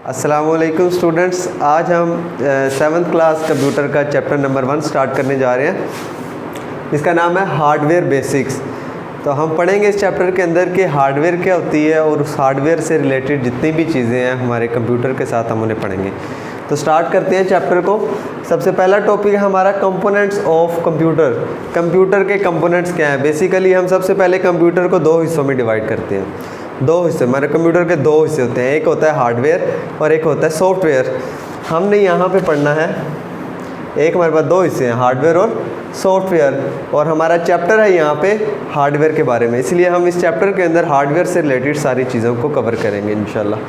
अस्सलामुअलैकुम स्टूडेंट्स, आज हम 7th क्लास कंप्यूटर का चैप्टर नंबर 1 स्टार्ट करने जा रहे हैं। इसका नाम है हार्डवेयर बेसिक्स। तो हम पढ़ेंगे इस चैप्टर के अंदर कि हार्डवेयर क्या होती है और उस हार्डवेयर से रिलेटेड जितनी भी चीज़ें हैं हमारे कंप्यूटर के साथ हम उन्हें पढ़ेंगे। तो स्टार्ट करते हैं चैप्टर को। सबसे पहला टॉपिक है हमारा कंपोनेंट्स ऑफ कंप्यूटर। कंप्यूटर के कंपोनेंट्स क्या हैं? बेसिकली हम सबसे पहले कंप्यूटर को दो हिस्सों में डिवाइड करते हैं। दो हिस्से, हमारे कंप्यूटर के दो हिस्से होते हैं, एक होता है हार्डवेयर और एक होता है सॉफ्टवेयर। हमने यहाँ पे पढ़ना है, एक हमारे पास दो हिस्से हैं, हार्डवेयर और सॉफ्टवेयर, और हमारा चैप्टर है यहाँ पे हार्डवेयर के बारे में। इसलिए हम इस चैप्टर के अंदर हार्डवेयर से रिलेटेड सारी चीज़ों को कवर करेंगे इंशाल्लाह।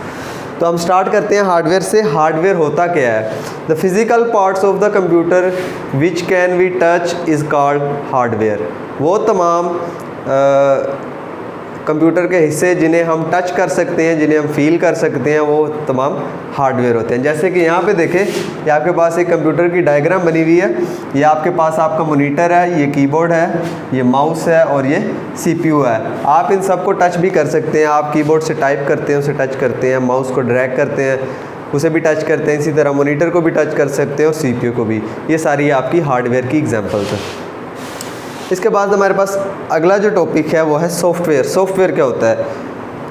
तो हम स्टार्ट करते हैं हार्डवेयर से। हार्डवेयर होता क्या है? The physical parts of the computer which can we touch is called hardware. वो तमाम कंप्यूटर के हिस्से जिन्हें हम टच कर सकते हैं, जिन्हें हम फील कर सकते हैं, वो तमाम हार्डवेयर होते हैं। जैसे कि यहाँ पे देखें, ये आपके पास एक कंप्यूटर की डायग्राम बनी हुई है। ये आपके पास आपका मॉनिटर है, ये कीबोर्ड है, ये माउस है और ये सीपीयू है। आप इन सब को टच भी कर सकते हैं। आप कीबोर्ड से टाइप करते हैं, उसे टच करते हैं, माउस को ड्रैग करते हैं, उसे भी टच करते हैं। इसी तरह मॉनिटर को भी टच कर सकते हैं और सीपीयू को भी। ये सारी आपकी हार्डवेयर की एग्जाम्पल्स हैं। इसके बाद हमारे पास अगला जो टॉपिक है वो है सॉफ्टवेयर। सॉफ्टवेयर क्या होता है?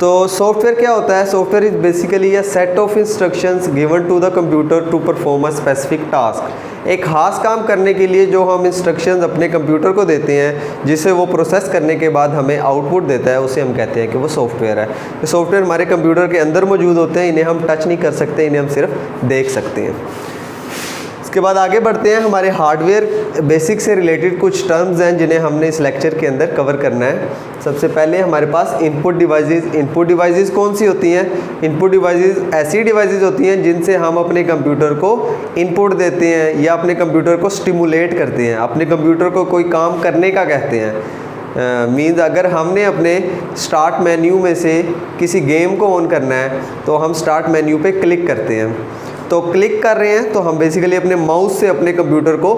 तो सॉफ्टवेयर क्या होता है? Software is basically a set of instructions given to the computer to perform a specific task. एक खास काम करने के लिए जो हम इंस्ट्रक्शंस अपने कंप्यूटर को देते हैं, जिसे वो प्रोसेस करने के बाद हमें आउटपुट देता है, उसे हम कहते हैं कि वो सॉफ्टवेयर है। तो सॉफ्टवेयर हमारे कंप्यूटर के अंदर मौजूद होते हैं, इन्हें हम टच नहीं कर सकते, इन्हें हम सिर्फ देख सकते हैं। इसके बाद आगे बढ़ते हैं। हमारे हार्डवेयर बेसिक से रिलेटेड कुछ टर्म्स हैं जिन्हें हमने इस लेक्चर के अंदर कवर करना है। सबसे पहले हमारे पास इनपुट डिवाइसेस। इनपुट डिवाइसेस कौन सी होती हैं? इनपुट डिवाइसेस ऐसी डिवाइसेस होती हैं जिनसे हम अपने कंप्यूटर को इनपुट देते हैं या अपने कंप्यूटर को स्टिमुलेट करते हैं, अपने कंप्यूटर को कोई काम करने का कहते हैं। मीन्स अगर हमने अपने स्टार्ट मेन्यू में से किसी गेम को ऑन करना है तो हम स्टार्ट मेन्यू पे क्लिक करते हैं। तो क्लिक कर रहे हैं तो हम बेसिकली अपने माउस से अपने कंप्यूटर को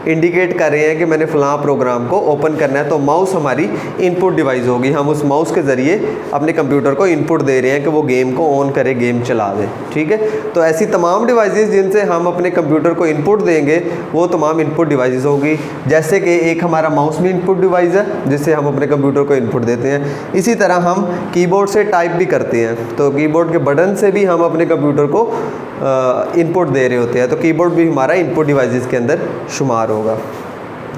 इंडिकेट कर रहे हैं कि मैंने फ़लाँ प्रोग्राम को ओपन करना है। तो माउस हमारी इनपुट डिवाइस होगी। हम उस माउस के ज़रिए अपने कंप्यूटर को इनपुट दे रहे हैं कि वो गेम को ऑन करे, गेम चला दे। ठीक है, तो ऐसी तमाम डिवाइसेस जिनसे हम अपने कंप्यूटर को इनपुट देंगे वो तमाम इनपुट डिवाइसेस होगी। जैसे कि एक हमारा माउस में इनपुट डिवाइस है जिससे हम अपने कंप्यूटर को इनपुट देते हैं। इसी तरह हम कीबोर्ड से टाइप भी करते हैं, तो कीबोर्ड के बटन से भी हम अपने कंप्यूटर को इनपुट दे रहे होते हैं। तो कीबोर्ड भी हमारा इनपुट डिवाइसेस के अंदर शुमार होगा।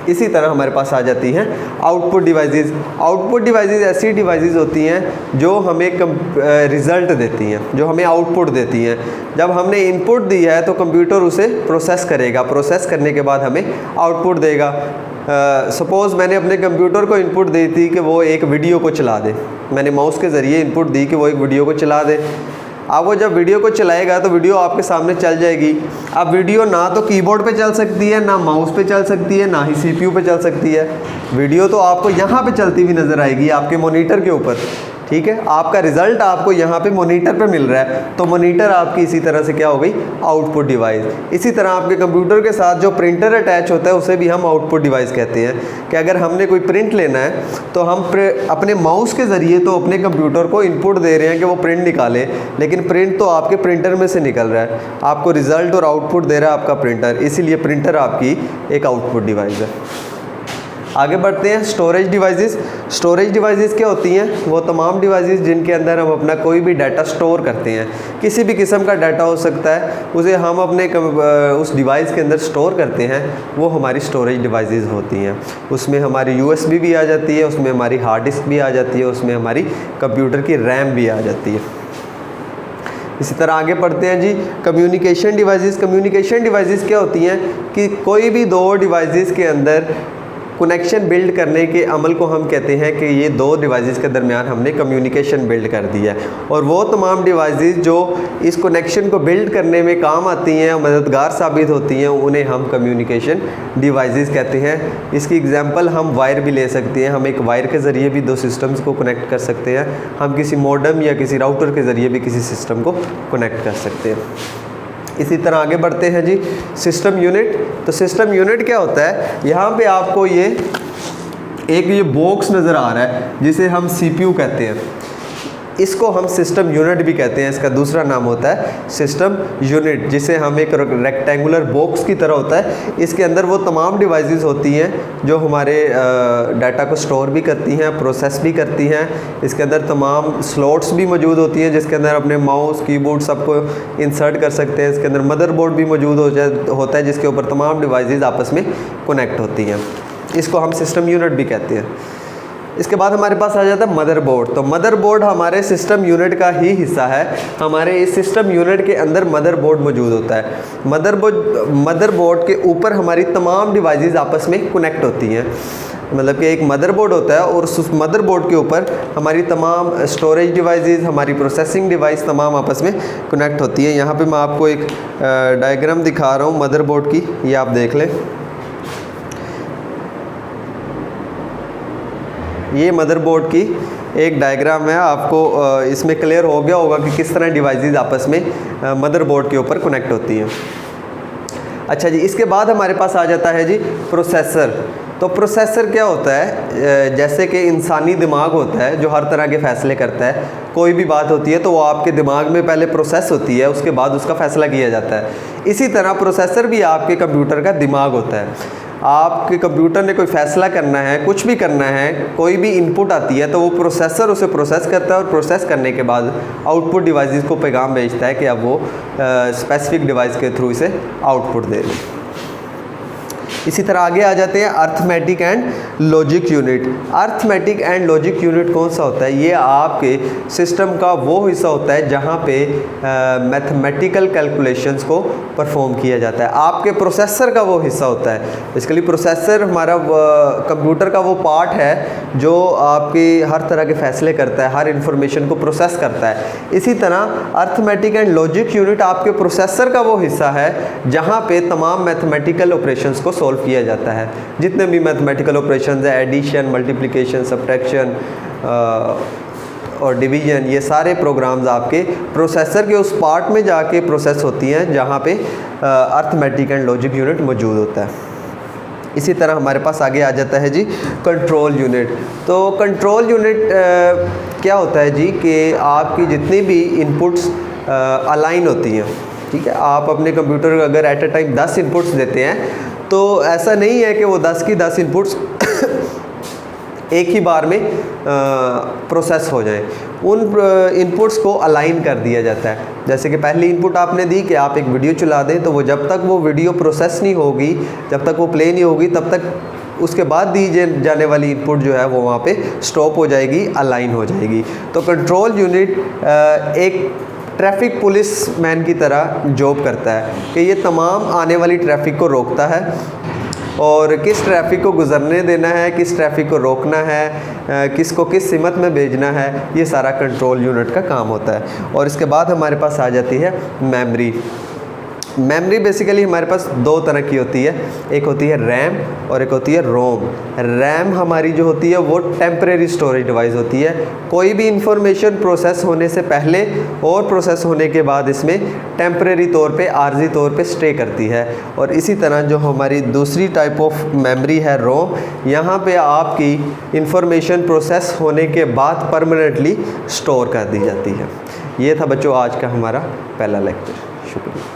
इसी तरह हमारे पास आ जाती हैं आउटपुट डिवाइसेस। आउटपुट डिवाइसेस ऐसी डिवाइसेस होती हैं जो हमें रिज़ल्ट देती हैं, जो हमें आउटपुट देती हैं। जब हमने इनपुट दिया है तो कंप्यूटर उसे प्रोसेस करेगा, प्रोसेस करने के बाद हमें आउटपुट देगा। सपोज़ मैंने अपने कंप्यूटर को इनपुट दी थी कि वो एक वीडियो को चला दे। मैंने माउस के ज़रिए इनपुट दी कि वो एक वीडियो को चला दे। अब वो जब वीडियो को चलाएगा तो वीडियो आपके सामने चल जाएगी। अब वीडियो ना तो कीबोर्ड पे चल सकती है, ना माउस पे चल सकती है, ना ही सीपीयू पे चल सकती है। वीडियो तो आपको यहाँ पे चलती हुई नज़र आएगी आपके मॉनिटर के ऊपर। ठीक है, आपका रिज़ल्ट आपको यहाँ पे मॉनिटर पे मिल रहा है। तो मॉनिटर आपकी इसी तरह से क्या हो गई? Output device. इसी तरह आपके कंप्यूटर के साथ जो प्रिंटर अटैच होता है उसे भी हम आउटपुट डिवाइस कहते हैं। कि अगर हमने कोई प्रिंट लेना है तो हम अपने माउस के ज़रिए तो अपने कंप्यूटर को इनपुट दे रहे हैं कि वो प्रिंट निकाले, लेकिन प्रिंट तो आपके प्रिंटर में से निकल रहा है। आपको रिज़ल्ट और आउटपुट दे रहा है आपका प्रिंटर, इसीलिए प्रिंटर आपकी एक आउटपुट डिवाइस है। आगे बढ़ते हैं स्टोरेज डिवाइसेस। स्टोरेज डिवाइसेस क्या होती हैं? वो तमाम डिवाइसेस जिनके अंदर हम अपना कोई भी डाटा स्टोर करते हैं। किसी भी किस्म का डाटा हो सकता है, उसे हम अपने उस डिवाइस के अंदर स्टोर करते हैं, वो हमारी स्टोरेज डिवाइसेस होती हैं। उसमें हमारी यूएसबी भी आ जाती है, उसमें हमारी हार्ड डिस्क भी आ जाती है, उसमें हमारी कंप्यूटर की रैम भी आ जाती है। इसी तरह आगे पढ़ते हैं जी कम्युनिकेशन डिवाइसेस। कम्युनिकेशन डिवाइसेस क्या होती हैं? कि कोई भी दो डिवाइसेस के अंदर कनेक्शन बिल्ड करने के अमल को हम कहते हैं कि ये दो डिवाइसेस के दरमियान हमने कम्युनिकेशन बिल्ड कर दिया है। और वो तमाम डिवाइसेस जो इस कनेक्शन को बिल्ड करने में काम आती हैं और मददगार साबित होती हैं, उन्हें हम कम्युनिकेशन डिवाइसेस कहते हैं। इसकी एग्जांपल हम वायर भी ले सकते हैं। हम एक वायर के ज़रिए भी दो सिस्टम्स को कनेक्ट कर सकते हैं। हम किसी मॉडेम या किसी राउटर के ज़रिए भी किसी सिस्टम को कनेक्ट कर सकते हैं। इसी तरह आगे बढ़ते हैं जी सिस्टम यूनिट। तो सिस्टम यूनिट क्या होता है? यहाँ पे आपको ये बॉक्स नज़र आ रहा है जिसे हम सीपीयू कहते हैं। इसको हम सिस्टम यूनिट भी कहते हैं, इसका दूसरा नाम होता है सिस्टम यूनिट, जिसे हम एक रेक्टेंगुलर बॉक्स की तरह होता है। इसके अंदर वो तमाम डिवाइसेस होती हैं जो हमारे डाटा को स्टोर भी करती हैं, प्रोसेस भी करती हैं। इसके अंदर तमाम स्लॉट्स भी मौजूद होती हैं जिसके अंदर अपने माउस, कीबोर्ड सबको इंसर्ट कर सकते हैं। इसके अंदर मदरबोर्ड भी मौजूद होता है जिसके ऊपर तमाम डिवाइसेस आपस में कनेक्ट होती हैं। इसको हम सिस्टम यूनिट भी कहते हैं। इसके बाद हमारे पास आ जाता है मदरबोर्ड। तो मदरबोर्ड हमारे सिस्टम यूनिट का ही हिस्सा है। हमारे इस सिस्टम यूनिट के अंदर मदरबोर्ड मौजूद होता है। मदरबोर्ड के ऊपर हमारी तमाम डिवाइसेस आपस में कनेक्ट होती हैं। मतलब कि एक मदरबोर्ड होता है और उस मदरबोर्ड के ऊपर हमारी तमाम स्टोरेज डिवाइसेस, हमारी प्रोसेसिंग डिवाइस तमाम आपस में कनेक्ट होती हैं। यहाँ पे मैं आपको एक डायग्राम दिखा रहा हूँ मदरबोर्ड की, ये आप देख लें। ये मदरबोर्ड की एक डायग्राम है, आपको इसमें क्लियर हो गया होगा कि किस तरह डिवाइसेस आपस में मदरबोर्ड के ऊपर कनेक्ट होती हैं। अच्छा जी, इसके बाद हमारे पास आ जाता है जी प्रोसेसर। तो प्रोसेसर क्या होता है? जैसे कि इंसानी दिमाग होता है जो हर तरह के फ़ैसले करता है। कोई भी बात होती है तो वो आपके दिमाग में पहले प्रोसेस होती है, उसके बाद उसका फ़ैसला किया जाता है। इसी तरह प्रोसेसर भी आपके कंप्यूटर का दिमाग होता है। आपके कंप्यूटर ने कोई फ़ैसला करना है, कुछ भी करना है, कोई भी इनपुट आती है तो वो प्रोसेसर उसे प्रोसेस करता है और प्रोसेस करने के बाद आउटपुट डिवाइसेस को पैगाम भेजता है कि अब वो स्पेसिफिक डिवाइस के थ्रू इसे आउटपुट दे दें। इसी तरह आगे आ जाते हैं arithmetic and logic unit. Arithmetic and logic unit कौन सा होता है? ये आपके सिस्टम का वो हिस्सा होता है जहाँ पे मैथमेटिकल कैलकुलेशंस को परफॉर्म किया जाता है। आपके प्रोसेसर का वो हिस्सा होता है। बेसिकली प्रोसेसर हमारा कंप्यूटर का वो पार्ट है जो आपकी हर तरह के फ़ैसले करता है, हर इंफॉर्मेशन को प्रोसेस करता है। इसी तरह अर्थमेटिक एंड लॉजिक यूनिट आपके प्रोसेसर का वो हिस्सा है जहाँ पे तमाम मैथमेटिकल ऑपरेशंस को सॉल्व किया जाता है। जितने भी मैथमेटिकल ऑपरेशंस है, एडिशन, मल्टीप्लिकेशन, सब्ट्रैक्शन और डिवीजन, ये सारे प्रोग्राम्स आपके प्रोसेसर के उस पार्ट में जाके प्रोसेस होती हैं जहाँ पे अर्थमेटिक एंड लॉजिक यूनिट मौजूद होता है। इसी तरह हमारे पास आगे आ जाता है जी कंट्रोल यूनिट। तो कंट्रोल यूनिट क्या होता है जी कि आपकी जितनी भी इनपुट्स अलाइन होती हैं, ठीक है। आप अपने कंप्यूटर को अगर एट ए टाइम 10 इनपुट्स देते हैं तो ऐसा नहीं है कि वो 10 की 10 इनपुट्स एक ही बार में प्रोसेस हो जाए। उन इनपुट्स को अलाइन कर दिया जाता है। जैसे कि पहली इनपुट आपने दी कि आप एक वीडियो चला दें, तो वो जब तक वो वीडियो प्रोसेस नहीं होगी, जब तक वो प्ले नहीं होगी, तब तक उसके बाद दी जाने वाली इनपुट जो है वो वहाँ पे स्टॉप हो जाएगी, अलाइन हो जाएगी। तो कंट्रोल यूनिट एक ट्रैफिक पुलिस मैन की तरह जॉब करता है कि ये तमाम आने वाली ट्रैफिक को रोकता है और किस ट्रैफिक को गुजरने देना है, किस ट्रैफिक को रोकना है, किसको किस सिमत में भेजना है, ये सारा कंट्रोल यूनिट का काम होता है। और इसके बाद हमारे पास आ जाती है मेमोरी। मेमोरी बेसिकली हमारे पास दो तरह की होती है, एक होती है रैम और एक होती है रोम। रैम हमारी जो होती है वो टेम्परेरी स्टोरेज डिवाइस होती है। कोई भी इंफॉर्मेशन प्रोसेस होने से पहले और प्रोसेस होने के बाद इसमें टेम्परेरी तौर पे, आर्जी तौर पे स्टे करती है। और इसी तरह जो हमारी दूसरी टाइप ऑफ मेमोरी है रोम, यहाँ पे आपकी इंफॉर्मेशन प्रोसेस होने के बाद परमानेंटली स्टोर कर दी जाती है। ये था बच्चों आज का हमारा पहला लेक्चर। शुक्रिया।